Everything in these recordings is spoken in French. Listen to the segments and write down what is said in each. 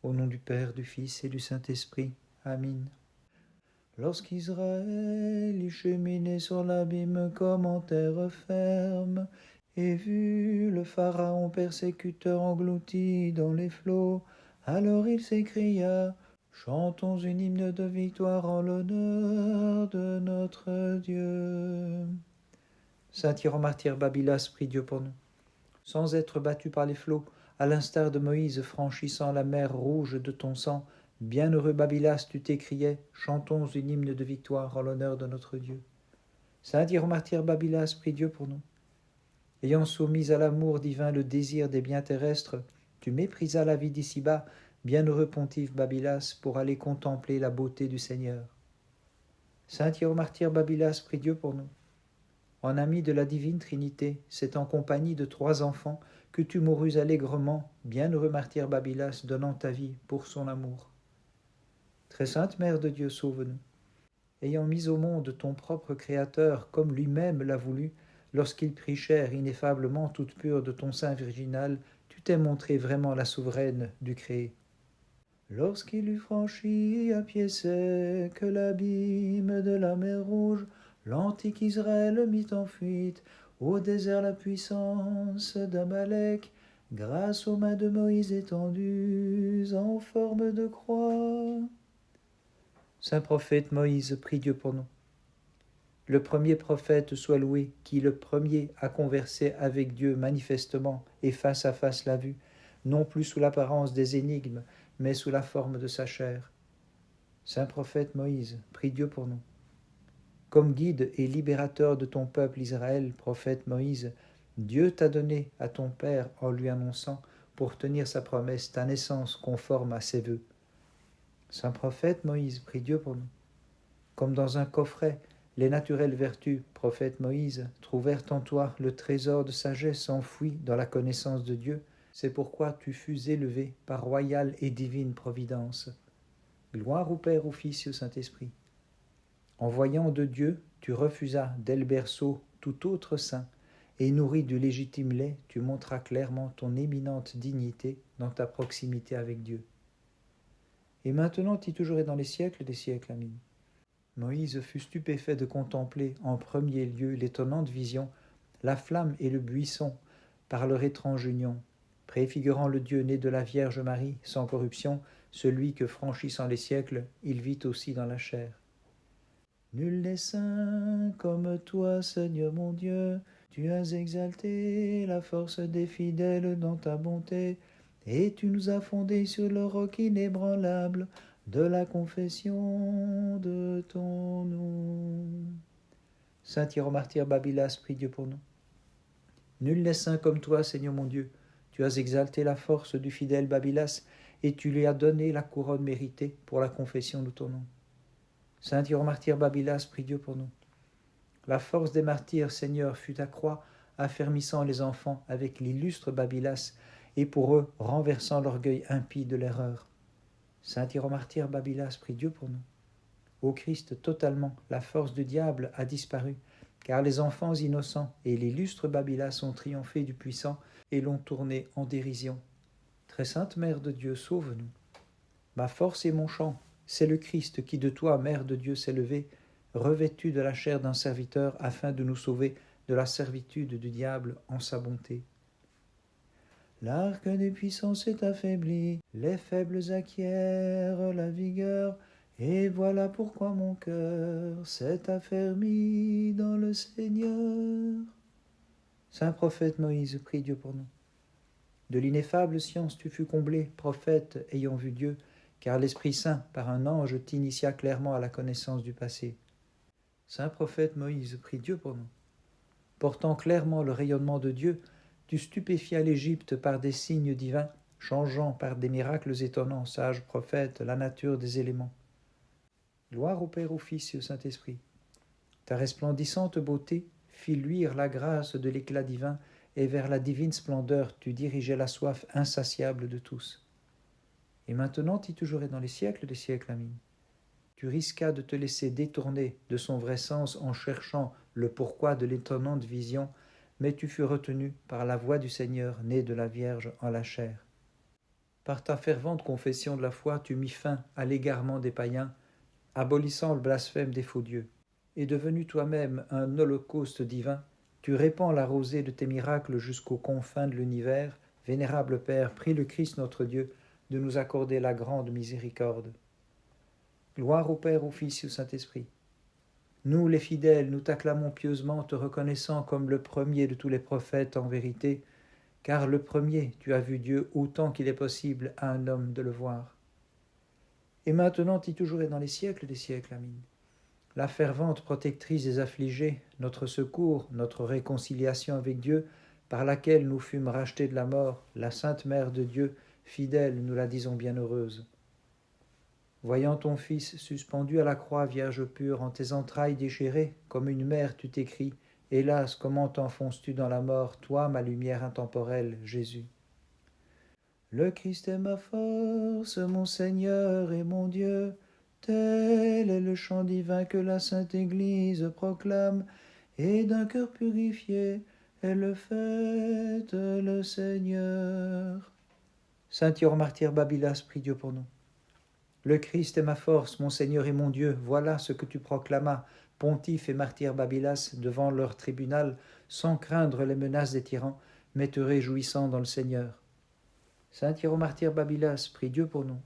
Au nom du Père, du Fils et du Saint-Esprit. Amen. Lorsqu'Israël y cheminait sur l'abîme comme en terre ferme, et vu le Pharaon persécuteur englouti dans les flots, alors il s'écria: chantons une hymne de victoire en l'honneur de notre Dieu. Saint Hieron-Martyr Babylas, prie Dieu pour nous. Sans être battu par les flots, à l'instar de Moïse franchissant la mer rouge de ton sang, bienheureux Babylas, tu t'écriais: chantons une hymne de victoire en l'honneur de notre Dieu. Saint Hieron-Martyr Babylas, prie Dieu pour nous. Ayant soumis à l'amour divin le désir des biens terrestres, tu méprisas la vie d'ici-bas, bienheureux pontife Babylas, pour aller contempler la beauté du Seigneur. Saint Hieron-Martyr Babylas, prie Dieu pour nous. En ami de la divine Trinité, c'est en compagnie de 3 enfants que tu mourus allègrement, bienheureux martyr Babylas, donnant ta vie pour son amour. Très sainte Mère de Dieu, sauve-nous. Ayant mis au monde ton propre Créateur comme lui-même l'a voulu, lorsqu'il prit chair ineffablement toute pure de ton sein virginal, tu t'es montrée vraiment la souveraine du créé. Lorsqu'il eut franchi à pied sec l'abîme de la mer Rouge, l'antique Israël mit en fuite au désert la puissance d'Amalek, grâce aux mains de Moïse étendues en forme de croix. Saint prophète Moïse, prie Dieu pour nous. Le premier prophète soit loué, qui le premier a conversé avec Dieu manifestement et face à face l'a vu, non plus sous l'apparence des énigmes, mais sous la forme de sa chair. Saint prophète Moïse, prie Dieu pour nous. Comme guide et libérateur de ton peuple Israël, prophète Moïse, Dieu t'a donné à ton Père en lui annonçant, pour tenir sa promesse, ta naissance conforme à ses vœux. Saint prophète Moïse, prie Dieu pour nous. Comme dans un coffret, les naturelles vertus, prophète Moïse, trouvèrent en toi le trésor de sagesse enfoui dans la connaissance de Dieu. C'est pourquoi tu fus élevé par royale et divine providence. Gloire au Père, au Fils et au Saint-Esprit. En voyant de Dieu, tu refusas dès le berceau tout autre sein, et nourri du légitime lait, tu montras clairement ton éminente dignité dans ta proximité avec Dieu. Et maintenant, et toujours et dans les siècles des siècles. Amen. Moïse fut stupéfait de contempler en premier lieu l'étonnante vision, la flamme et le buisson, par leur étrange union, préfigurant le Dieu né de la Vierge Marie, sans corruption, celui que, franchissant les siècles, il vit aussi dans la chair. Nul n'est saint comme toi, Seigneur mon Dieu, tu as exalté la force des fidèles dans ta bonté, et tu nous as fondés sur le roc inébranlable de la confession de ton nom. Saint Hieron-Martyr Babylas, prie Dieu pour nous. Nul n'est saint comme toi, Seigneur mon Dieu, tu as exalté la force du fidèle Babylas, et tu lui as donné la couronne méritée pour la confession de ton nom. Saint Hieron-Martyr Babylas, prie Dieu pour nous. La force des martyrs, Seigneur, fut ta croix, affermissant les enfants avec l'illustre Babylas, et pour eux renversant l'orgueil impie de l'erreur. Saint Hieron-Martyr Babylas, prie Dieu pour nous. Ô Christ, totalement, la force du diable a disparu, car les enfants innocents et l'illustre Babylas ont triomphé du puissant et l'ont tourné en dérision. Très sainte Mère de Dieu, sauve-nous. Ma force et mon chant, c'est le Christ qui de toi, Mère de Dieu, s'est levé, revêtu de la chair d'un serviteur, afin de nous sauver de la servitude du diable en sa bonté. L'arc des puissances est affaibli, les faibles acquièrent la vigueur, et voilà pourquoi mon cœur s'est affermi dans le Seigneur. Saint prophète Moïse, prie Dieu pour nous. De l'ineffable science tu fus comblé, prophète ayant vu Dieu, car l'Esprit Saint, par un ange, t'initia clairement à la connaissance du passé. Saint prophète Moïse, prie Dieu pour nous. Portant clairement le rayonnement de Dieu, tu stupéfias l'Égypte par des signes divins, changeant par des miracles étonnants, sage prophète, la nature des éléments. Gloire au Père, au Fils et au Saint-Esprit. Ta resplendissante beauté fit luire la grâce de l'éclat divin, et vers la divine splendeur tu dirigeais la soif insatiable de tous. Et maintenant, y toujours et dans les siècles des siècles. Amen. Tu risquas de te laisser détourner de son vrai sens en cherchant le pourquoi de l'étonnante vision, mais tu fus retenu par la voix du Seigneur, né de la Vierge en la chair. Par ta fervente confession de la foi, tu mis fin à l'égarement des païens, abolissant le blasphème des faux dieux. Et devenu toi-même un holocauste divin, tu répands la rosée de tes miracles jusqu'aux confins de l'univers. Vénérable Père, prie le Christ notre Dieu de nous accorder la grande miséricorde. Gloire au Père, au Fils et au Saint-Esprit. Nous, les fidèles, nous t'acclamons pieusement, te reconnaissant comme le premier de tous les prophètes en vérité, car le premier, tu as vu Dieu autant qu'il est possible à un homme de le voir. Et maintenant, et toujours et dans les siècles des siècles, Amin. La fervente protectrice des affligés, notre secours, notre réconciliation avec Dieu, par laquelle nous fûmes rachetés de la mort, la Sainte Mère de Dieu, fidèle, nous la disons bienheureuse. Voyant ton Fils suspendu à la croix, Vierge pure, en tes entrailles déchirées, comme une mère tu t'écries, hélas, comment t'enfonces-tu dans la mort, toi, ma lumière intemporelle, Jésus. Le Christ est ma force, mon Seigneur et mon Dieu. Tel est le chant divin que la Sainte Église proclame, et d'un cœur purifié, elle fête le Seigneur. Saint Hieron martyr Babylas, prie Dieu pour nous. Le Christ est ma force, mon Seigneur et mon Dieu, voilà ce que tu proclamas, pontife et martyr Babylas, devant leur tribunal, sans craindre les menaces des tyrans, mais te réjouissant dans le Seigneur. Saint Hieron martyr Babylas, prie Dieu pour nous.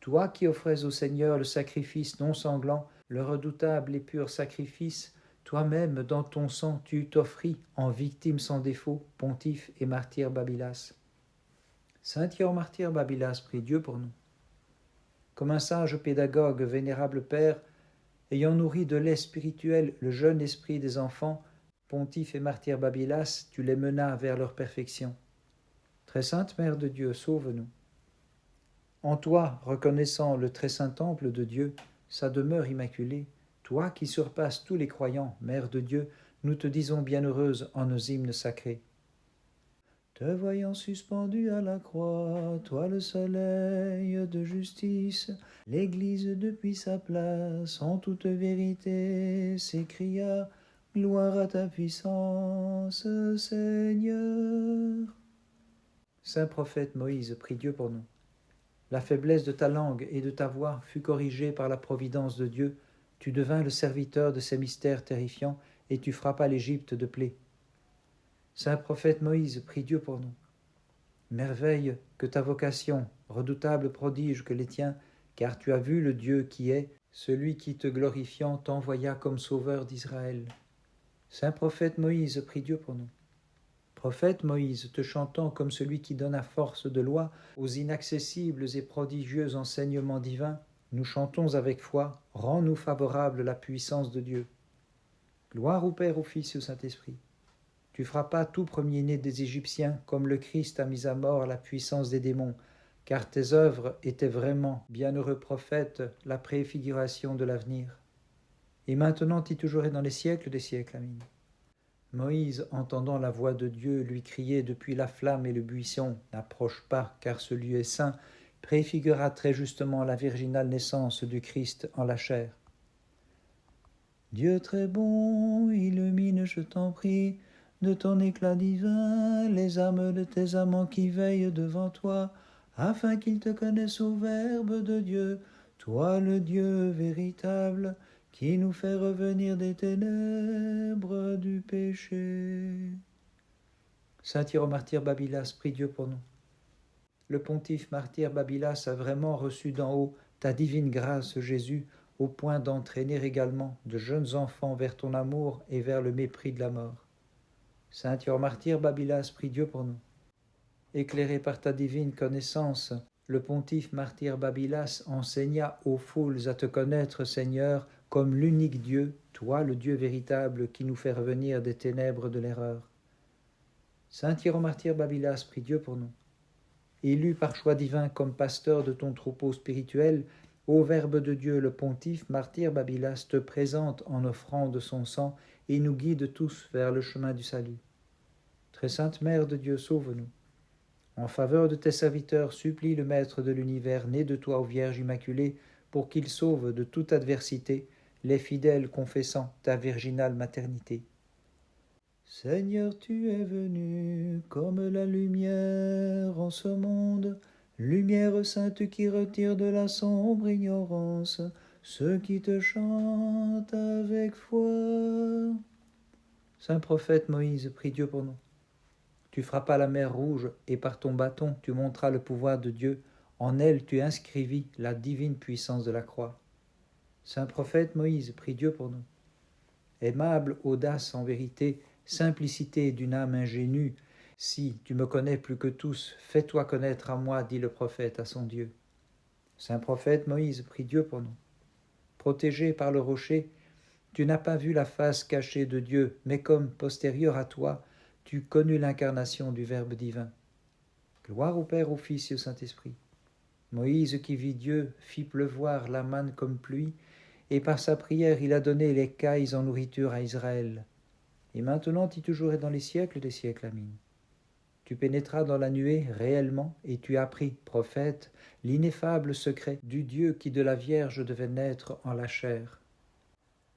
Toi qui offrais au Seigneur le sacrifice non sanglant, le redoutable et pur sacrifice, toi-même dans ton sang tu t'offris en victime sans défaut, pontife et martyr Babylas. Saint Hieron martyr Babylas, prie Dieu pour nous. Comme un sage pédagogue, vénérable Père, ayant nourri de lait spirituel le jeune esprit des enfants, pontife et martyr Babylas, tu les menas vers leur perfection. Très sainte Mère de Dieu, sauve-nous. En toi, reconnaissant le très saint temple de Dieu, sa demeure immaculée, toi qui surpasses tous les croyants, Mère de Dieu, nous te disons bienheureuse en nos hymnes sacrés. Te voyant suspendu à la croix, toi le soleil de justice, l'Église depuis sa place, en toute vérité, s'écria, gloire à ta puissance, Seigneur. Saint prophète Moïse, prie Dieu pour nous. La faiblesse de ta langue et de ta voix fut corrigée par la providence de Dieu. Tu devins le serviteur de ces mystères terrifiants et tu frappas l'Égypte de plaies. Saint prophète Moïse, prie Dieu pour nous. Merveille que ta vocation, redoutable prodige que les tiens, car tu as vu le Dieu qui est, celui qui te glorifiant t'envoya comme sauveur d'Israël. Saint prophète Moïse, prie Dieu pour nous. Prophète Moïse, te chantant comme celui qui donne à force de loi aux inaccessibles et prodigieux enseignements divins, nous chantons avec foi, rends-nous favorable la puissance de Dieu. Gloire au Père, au Fils et au Saint-Esprit. Tu frappas tout premier-né des Égyptiens, comme le Christ a mis à mort la puissance des démons, car tes œuvres étaient vraiment, bienheureux prophète, la préfiguration de l'avenir. Et maintenant et toujours et dans les siècles des siècles. Amin. Moïse, entendant la voix de Dieu, lui criait depuis la flamme et le buisson, « N'approche pas, car ce lieu est saint », préfigura très justement la virginale naissance du Christ en la chair. Dieu très bon, illumine, je t'en prie, de ton éclat divin, les âmes de tes amants qui veillent devant toi, afin qu'ils te connaissent au Verbe de Dieu, toi le Dieu véritable, qui nous fait revenir des ténèbres du péché. Saint Hieron martyr Babylas, prie Dieu pour nous. Le pontife martyr Babylas a vraiment reçu d'en haut ta divine grâce, Jésus, au point d'entraîner également de jeunes enfants vers ton amour et vers le mépris de la mort. Saint Hieron martyr Babylas, prie Dieu pour nous. Éclairé par ta divine connaissance, le pontife martyr Babylas enseigna aux foules à te connaître, Seigneur, comme l'unique Dieu, toi le Dieu véritable qui nous fait revenir des ténèbres de l'erreur. Saint Hieron martyr Babylas, prie Dieu pour nous. Élu par choix divin comme pasteur de ton troupeau spirituel, ô Verbe de Dieu, le pontife martyr Babylas te présente en offrant de son sang et nous guide tous vers le chemin du salut. Très sainte Mère de Dieu, sauve-nous. En faveur de tes serviteurs, supplie le Maître de l'univers, né de toi, ô Vierge Immaculée, pour qu'il sauve de toute adversité les fidèles confessant ta virginale maternité. Seigneur, tu es venu comme la lumière en ce monde, Lumière sainte qui retire de la sombre ignorance ceux qui te chantent avec foi. Saint prophète Moïse, prie Dieu pour nous. Tu frappas la mer Rouge, et par ton bâton tu montras le pouvoir de Dieu. En elle tu inscrivis la divine puissance de la croix. Saint prophète Moïse, prie Dieu pour nous. Aimable audace en vérité, simplicité d'une âme ingénue, si tu me connais plus que tous, fais-toi connaître à moi, dit le prophète à son Dieu. Saint prophète Moïse, prie Dieu pour nous. Protégé par le rocher, tu n'as pas vu la face cachée de Dieu, mais comme postérieur à toi, tu connus l'incarnation du Verbe divin. Gloire au Père, au Fils et au Saint-Esprit. Moïse qui vit Dieu fit pleuvoir la manne comme pluie, et par sa prière il a donné les cailles en nourriture à Israël. Et maintenant et toujours et dans les siècles des siècles. Amen. Tu pénétras dans la nuée réellement, et tu appris, prophète, l'ineffable secret du Dieu qui de la Vierge devait naître en la chair.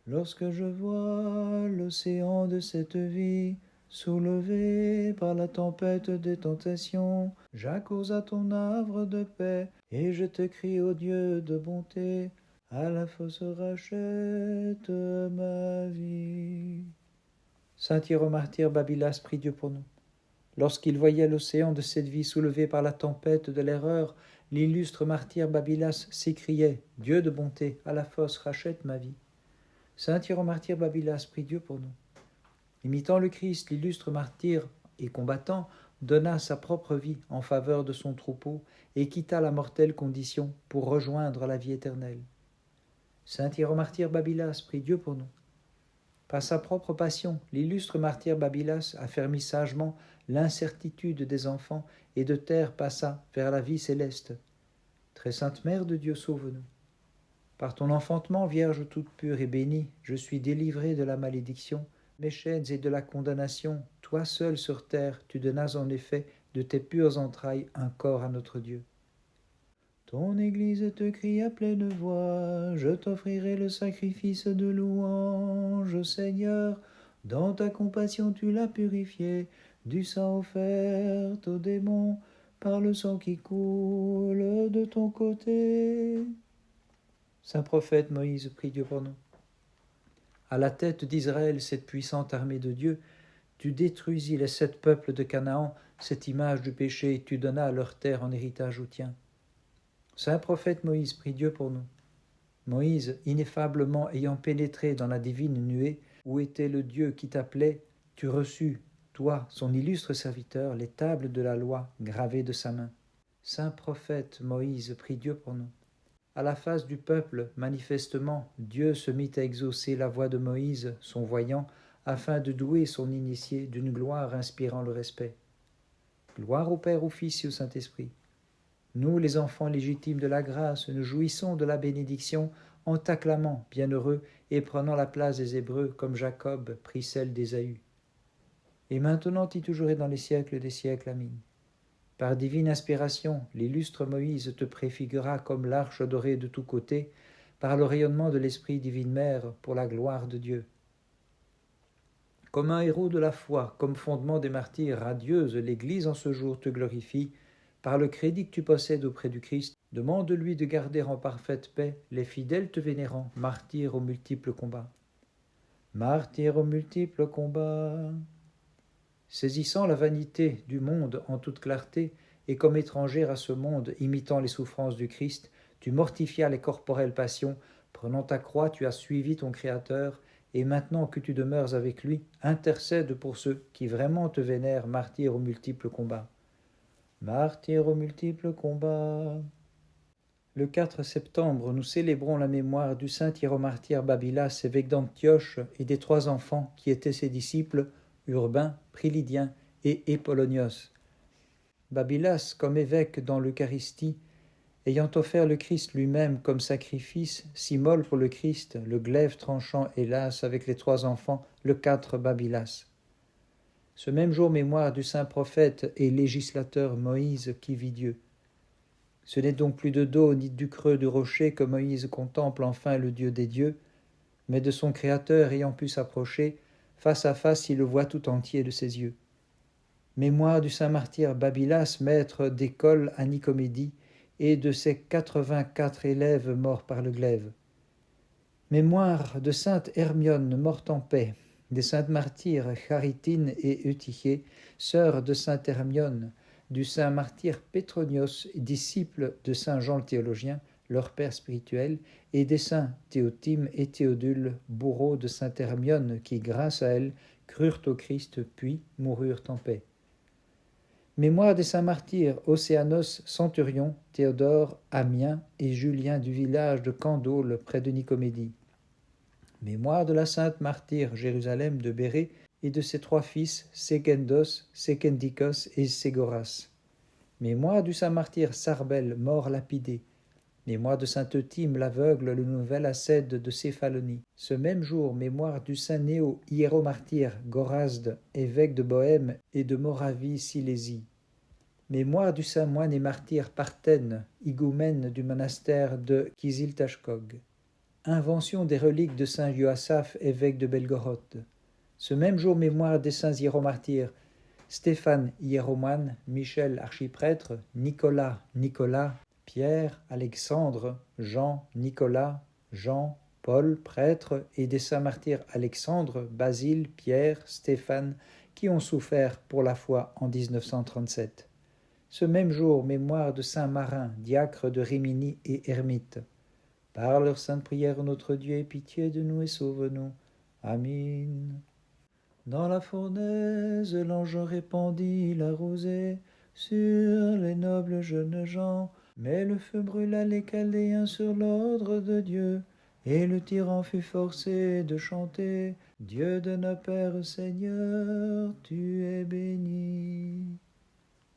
Lorsque je vois l'océan de cette vie soulevé par la tempête des tentations, j'accours à ton havre de paix, et je te crie, ô Dieu de bonté, à la fosse rachète ma vie. Saint Hiéromartyr Babylas, prie Dieu pour nous. Lorsqu'il voyait l'océan de cette vie soulevé par la tempête de l'erreur, l'illustre martyr Babylas s'écriait, Dieu de bonté, à la fosse rachète ma vie. Saint Hiéromartyr Babylas, prie Dieu pour nous. Imitant le Christ, l'illustre martyr et combattant donna sa propre vie en faveur de son troupeau et quitta la mortelle condition pour rejoindre la vie éternelle. Saint Hiéromartyr Babylas, prie Dieu pour nous. Par sa propre passion, l'illustre martyr Babylas affermit sagement l'incertitude des enfants et de terre passa vers la vie céleste. Très sainte Mère de Dieu, sauve-nous. Par ton enfantement, Vierge toute pure et bénie, je suis délivré de la malédiction, mes chaînes et de la condamnation. Toi seul sur terre, tu donnas en effet de tes pures entrailles un corps à notre Dieu. Ton Église te crie à pleine voix, je t'offrirai le sacrifice de louange, Seigneur. Dans ta compassion tu l'as purifié, du sang offert aux démons, par le sang qui coule de ton côté. Saint prophète Moïse, prie Dieu pour nous. À la tête d'Israël, cette puissante armée de Dieu, tu détruisis les 7 peuples de Canaan, cette image du péché, et tu donnas à leur terre en héritage au tien. Saint prophète Moïse, prie Dieu pour nous. Moïse, ineffablement ayant pénétré dans la divine nuée, où était le Dieu qui t'appelait, tu reçus, toi, son illustre serviteur, les tables de la loi gravées de sa main. Saint prophète Moïse, prie Dieu pour nous. À la face du peuple, manifestement, Dieu se mit à exaucer la voix de Moïse, son voyant, afin de douer son initié d'une gloire inspirant le respect. Gloire au Père, au Fils et au Saint-Esprit. Nous, les enfants légitimes de la grâce, nous jouissons de la bénédiction en t'acclamant, bienheureux, et prenant la place des Hébreux, comme Jacob prit celle d'Ésaü. Et maintenant et toujours et dans les siècles des siècles. Amen. Par divine inspiration, l'illustre Moïse te préfigura comme l'arche dorée de tous côtés, par le rayonnement de l'Esprit divine Mère, pour la gloire de Dieu. Comme un héros de la foi, comme fondement des martyrs radieuses, l'Église en ce jour te glorifie. Par le crédit que tu possèdes auprès du Christ, demande-lui de garder en parfaite paix les fidèles te vénérant, martyrs aux multiples combats. Martyrs aux multiples combats. Saisissant la vanité du monde en toute clarté, et comme étrangère à ce monde, imitant les souffrances du Christ, tu mortifias les corporelles passions, prenant ta croix, tu as suivi ton Créateur, et maintenant que tu demeures avec lui, intercède pour ceux qui vraiment te vénèrent, martyrs aux multiples combats. Martyrs aux multiples combats. Le 4 septembre, nous célébrons la mémoire du saint hiéromartyr Babylas, évêque d'Antioche, et des 3 enfants qui étaient ses disciples, Urbain, Prilidien et Épollonios. Babylas, comme évêque dans l'Eucharistie, ayant offert le Christ lui-même comme sacrifice, s'immole pour le Christ, le glaive tranchant hélas avec les 3 enfants, le 4 Babylas. Ce même jour, mémoire du saint prophète et législateur Moïse qui vit Dieu. Ce n'est donc plus de dos ni du creux du rocher que Moïse contemple enfin le Dieu des dieux, mais de son Créateur ayant pu s'approcher, face à face il le voit tout entier de ses yeux. Mémoire du saint martyr Babylas, maître d'école à Nicomédie, et de ses 84 élèves morts par le glaive. Mémoire de sainte Hermione, morte en paix, des saintes martyrs Charitine et Eutyché, sœurs de sainte Hermione, du saint martyr Pétronios, disciple de saint Jean le théologien, leur père spirituel, et des saints Théotime et Théodule, bourreaux de sainte Hermione, qui, grâce à elle, crurent au Christ, puis moururent en paix. Mémoire des saints martyrs Océanos, Centurion, Théodore, Amiens et Julien du village de Candaule près de Nicomédie. Mémoire de la sainte martyre Jérusalem de Bérée et de ses 3 fils Sékendos, Sékendikos et Ségoras. Mémoire du saint martyr Sarbel, mort lapidé. Mémoire de saint Euthyme l'aveugle, le nouvel ascète de Céphalonie. Ce même jour, mémoire du saint Néo, hiéromartyr Gorazde, évêque de Bohême et de Moravie-Silésie. Mémoire du saint moine et martyr Parthène, higoumène du monastère de Kiziltashkog. Invention des reliques de saint Joasaph, évêque de Belgorod. Ce même jour, mémoire des saints hiéromartyrs Stéphane, hiéromoine, Michel, archiprêtre, Nicolas, Pierre, Alexandre, Jean, Nicolas, Jean, Paul, prêtre, et des saints martyrs Alexandre, Basile, Pierre, Stéphane, qui ont souffert pour la foi en 1937. Ce même jour, mémoire de saint Marin, diacre de Rimini et ermite. Par leur sainte prière, notre Dieu, aie pitié de nous et sauve-nous. Amen. Dans la fournaise, l'ange répandit la rosée sur les nobles jeunes gens. Mais le feu brûla les Chaldéens sur l'ordre de Dieu, et le tyran fut forcé de chanter « Dieu de nos pères, Seigneur, tu es béni ».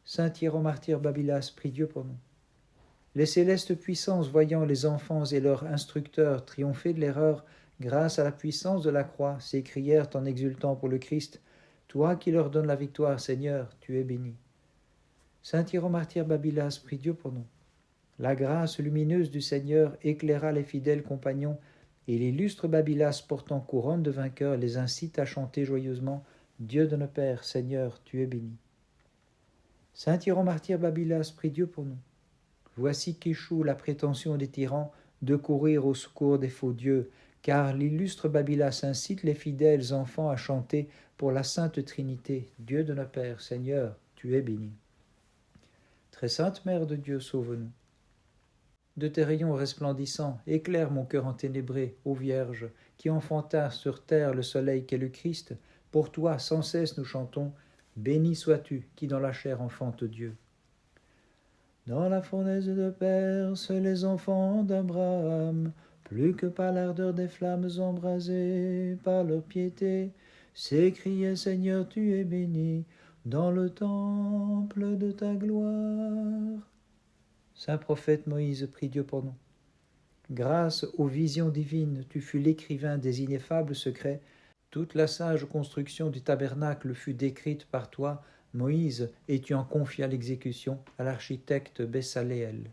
Saint hiéromartyr Babylas, prie Dieu pour nous. Les célestes puissances, voyant les enfants et leurs instructeurs triompher de l'erreur grâce à la puissance de la croix, s'écrièrent en exultant pour le Christ « Toi qui leur donnes la victoire, Seigneur, tu es béni ». Saint hiéromartyr Babylas, prie Dieu pour nous. La grâce lumineuse du Seigneur éclaira les fidèles compagnons, et l'illustre Babylas, portant couronne de vainqueur, les incite à chanter joyeusement « Dieu de nos pères, Seigneur, tu es béni ». Saint hiéromartyr Babylas, prie Dieu pour nous. Voici qu'échoue la prétention des tyrans de courir au secours des faux dieux, car l'illustre Babylas incite les fidèles enfants à chanter pour la Sainte Trinité « Dieu de nos pères, Seigneur, tu es béni ». Très sainte Mère de Dieu, sauve-nous. De tes rayons resplendissants, éclaire mon cœur enténébré, ô Vierge, qui enfanta sur terre le soleil qu'est le Christ. Pour toi, sans cesse nous chantons, béni sois-tu, qui dans la chair enfante Dieu. Dans la fournaise de Perse, les enfants d'Abraham, plus que par l'ardeur des flammes embrasées par leur piété, s'écriaient Seigneur, tu es béni, dans le temple de ta gloire. Saint prophète Moïse, prie Dieu pour nous. Grâce aux visions divines, tu fus l'écrivain des ineffables secrets. Toute la sage construction du tabernacle fut décrite par toi, Moïse, et tu en confias l'exécution à l'architecte Bessaléel.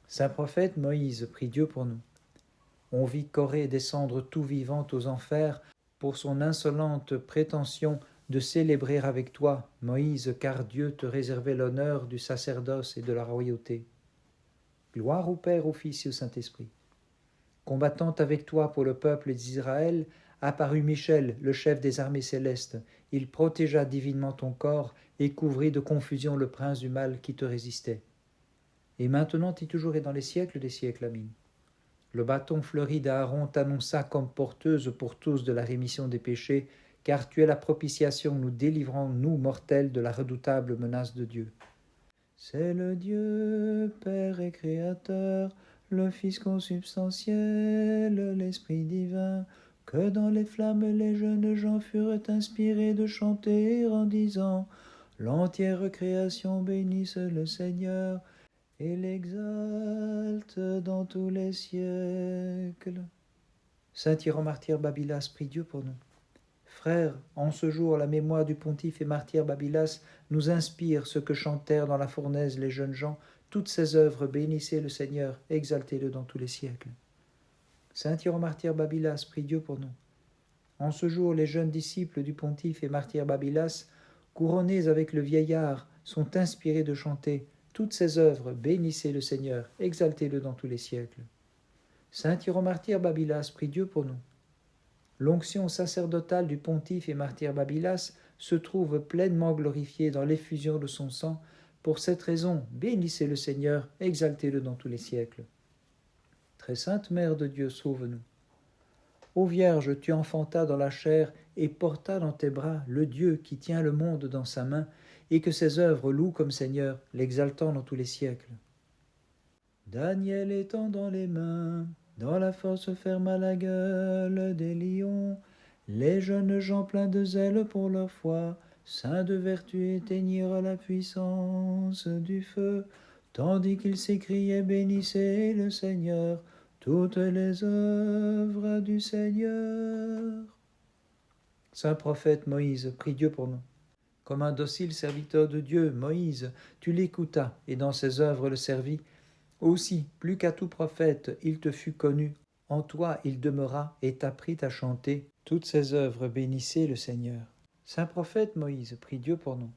Saint prophète Moïse, prie Dieu pour nous. On vit Corée descendre tout vivant aux enfers pour son insolente prétention de célébrer avec toi, Moïse, car Dieu te réservait l'honneur du sacerdoce et de la royauté. Gloire au Père, au Fils et au Saint-Esprit. Combattant avec toi pour le peuple d'Israël, apparut Michel, le chef des armées célestes. Il protégea divinement ton corps et couvrit de confusion le prince du mal qui te résistait. Et maintenant et toujours et dans les siècles des siècles, amin. Le bâton fleuri d'Aaron t'annonça comme porteuse pour tous de la rémission des péchés, car tu es la propitiation nous délivrant, nous mortels, de la redoutable menace de Dieu. C'est le Dieu, Père et Créateur, le Fils consubstantiel, l'Esprit divin, que dans les flammes les jeunes gens furent inspirés de chanter en disant « L'entière création bénisse le Seigneur et l'exalte dans tous les siècles. » Saint hiéromartyr Babylas, prie Dieu pour nous. Frères, en ce jour, la mémoire du pontife et martyr Babylas nous inspire ce que chantèrent dans la fournaise les jeunes gens. Toutes ces œuvres, bénissez le Seigneur, exaltez-le dans tous les siècles. Saint hiéromartyr Babylas, prie Dieu pour nous. En ce jour, les jeunes disciples du pontife et martyr Babylas couronnées avec le vieillard, sont inspirées de chanter. Toutes ces œuvres, bénissez le Seigneur, exaltez-le dans tous les siècles. Saint Hiéromartyr Babylas, prie Dieu pour nous. L'onction sacerdotale du pontife et martyr Babylas se trouve pleinement glorifiée dans l'effusion de son sang. Pour cette raison, bénissez le Seigneur, exaltez-le dans tous les siècles. Très sainte Mère de Dieu, sauve-nous. Ô Vierge, tu enfantas dans la chair et portas dans tes bras le Dieu qui tient le monde dans sa main, et que ses œuvres louent comme Seigneur, l'exaltant dans tous les siècles. Daniel étant dans les mains, dans la force ferma la gueule des lions, les jeunes gens pleins de zèle pour leur foi, saints de vertu éteignirent la puissance du feu, tandis qu'ils s'écriaient bénissez le Seigneur, toutes les œuvres du Seigneur. Saint prophète Moïse, prie Dieu pour nous. Comme un docile serviteur de Dieu, Moïse, tu l'écoutas et dans ses œuvres le servis. Aussi, plus qu'à tout prophète, il te fut connu. En toi il demeura et t'apprit à chanter. Toutes ses œuvres bénissez le Seigneur. Saint prophète Moïse, prie Dieu pour nous.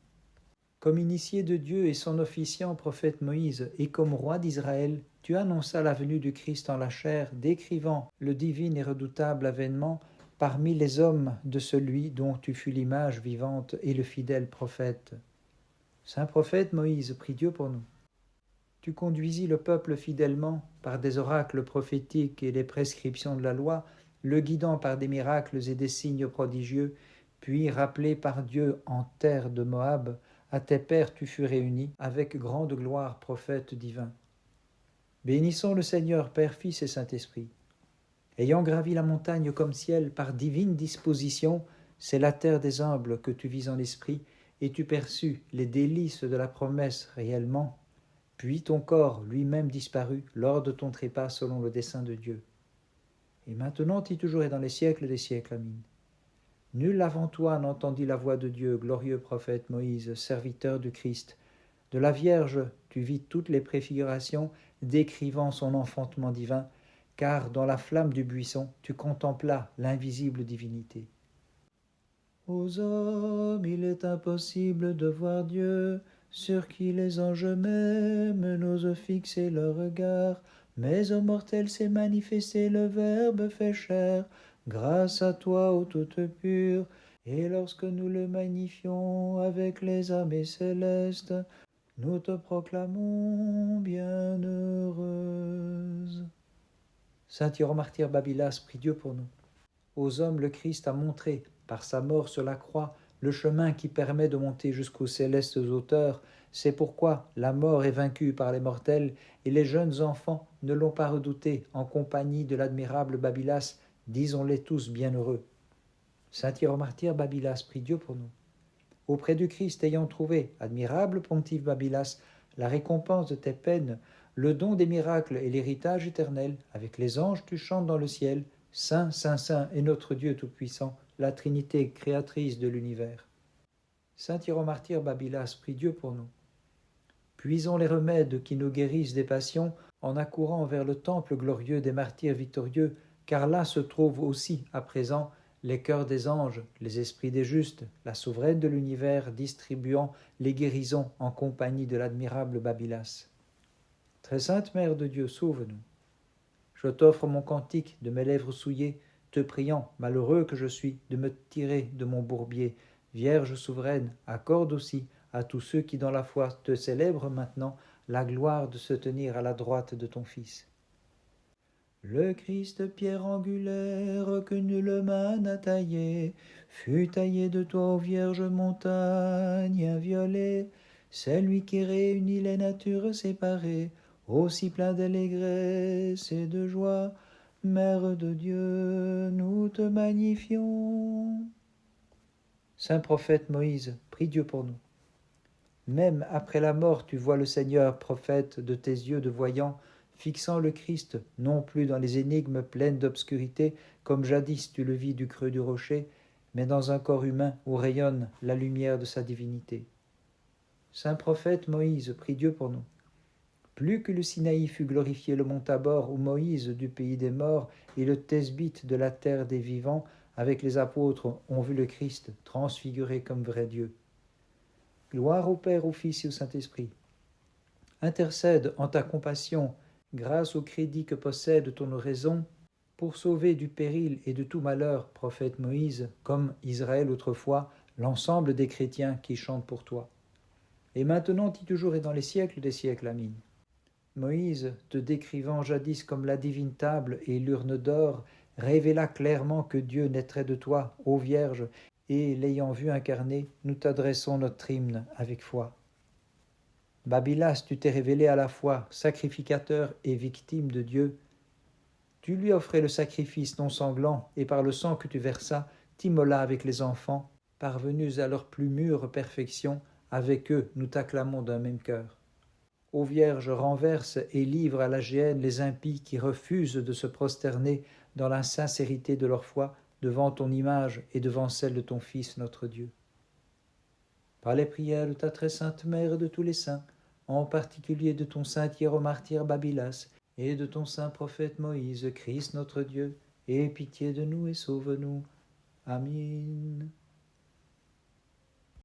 Comme initié de Dieu et son officiant prophète Moïse, et comme roi d'Israël, tu annonças la venue du Christ en la chair, décrivant le divin et redoutable avènement parmi les hommes de celui dont tu fus l'image vivante et le fidèle prophète. Saint prophète Moïse, prie Dieu pour nous. Tu conduisis le peuple fidèlement par des oracles prophétiques et les prescriptions de la loi, le guidant par des miracles et des signes prodigieux, puis rappelé par Dieu en terre de Moab, à tes pères tu fus réuni, avec grande gloire, prophète divin. Bénissons le Seigneur, Père, Fils et Saint-Esprit. Ayant gravi la montagne comme ciel par divine disposition, c'est la terre des humbles que tu vis en esprit, et tu perçus les délices de la promesse réellement. Puis ton corps lui-même disparut lors de ton trépas selon le dessein de Dieu. Et maintenant et toujours et dans les siècles des siècles. Amin. Nul avant toi n'entendit la voix de Dieu, glorieux prophète Moïse, serviteur du Christ. De la Vierge, tu vis toutes les préfigurations décrivant son enfantement divin, car dans la flamme du buisson, tu contemplas l'invisible divinité. Aux hommes, il est impossible de voir Dieu, sur qui les anges même n'osent fixer leur regard, mais aux mortels s'est manifesté le Verbe fait chair, grâce à toi, ô toute pure, et lorsque nous le magnifions avec les armées célestes, nous te proclamons bienheureuse. Saint Hiéromartyr Babylas, prie Dieu pour nous. Aux hommes, le Christ a montré, par sa mort sur la croix, le chemin qui permet de monter jusqu'aux célestes hauteurs. C'est pourquoi la mort est vaincue par les mortels, et les jeunes enfants ne l'ont pas redouté en compagnie de l'admirable Babylas, disons-les tous bienheureux. Saint Hiéromartyr Babylas, prie Dieu pour nous. Auprès du Christ ayant trouvé, admirable pontife Babylas, la récompense de tes peines, le don des miracles et l'héritage éternel, avec les anges tu chantes dans le ciel, Saint, Saint, Saint est notre Dieu Tout-Puissant, la Trinité créatrice de l'univers. Saint Hiéromartyr Babylas, prie Dieu pour nous. Puisons les remèdes qui nous guérissent des passions en accourant vers le temple glorieux des martyrs victorieux, car là se trouvent aussi, à présent, les cœurs des anges, les esprits des justes, la souveraine de l'univers distribuant les guérisons en compagnie de l'admirable Babylas. Très sainte Mère de Dieu, sauve-nous. Je t'offre mon cantique de mes lèvres souillées, te priant, malheureux que je suis, de me tirer de mon bourbier. Vierge souveraine, accorde aussi à tous ceux qui dans la foi te célèbrent maintenant la gloire de se tenir à la droite de ton Fils. Le Christ, pierre angulaire que nulle main n'a taillée, fut taillé de toi, ô Vierge montagne inviolée. C'est lui qui réunit les natures séparées, aussi plein d'allégresse et de joie. Mère de Dieu, nous te magnifions. Saint prophète Moïse, prie Dieu pour nous. Même après la mort, tu vois le Seigneur, prophète, de tes yeux de voyant, fixant le Christ, non plus dans les énigmes pleines d'obscurité, comme jadis tu le vis du creux du rocher, mais dans un corps humain où rayonne la lumière de sa divinité. Saint prophète Moïse, prie Dieu pour nous. Plus que le Sinaï fut glorifié le mont Tabor, où Moïse du pays des morts et le Thesbite de la terre des vivants, avec les apôtres, ont vu le Christ transfiguré comme vrai Dieu. Gloire au Père, au Fils et au Saint-Esprit. Intercède en ta compassion, grâce au crédit que possède ton oraison, pour sauver du péril et de tout malheur, prophète Moïse, comme Israël autrefois, l'ensemble des chrétiens qui chantent pour toi. Et maintenant, dit toujours et dans les siècles des siècles, amin. Moïse, te décrivant jadis comme la divine table et l'urne d'or, révéla clairement que Dieu naîtrait de toi, ô Vierge, et l'ayant vu incarné, nous t'adressons notre hymne avec foi. Babylas, tu t'es révélé à la fois sacrificateur et victime de Dieu. Tu lui offrais le sacrifice non sanglant, et par le sang que tu versas, t'immolas avec les enfants, parvenus à leur plus mûre perfection, avec eux nous t'acclamons d'un même cœur. Ô Vierge, renverse et livre à la géhenne les impies qui refusent de se prosterner dans la sincérité de leur foi devant ton image et devant celle de ton Fils notre Dieu. Par les prières de ta très sainte Mère et de tous les saints, en particulier de ton saint hiéromartyr Babylas et de ton saint prophète Moïse, Christ notre Dieu, aie pitié de nous et sauve-nous. Amen.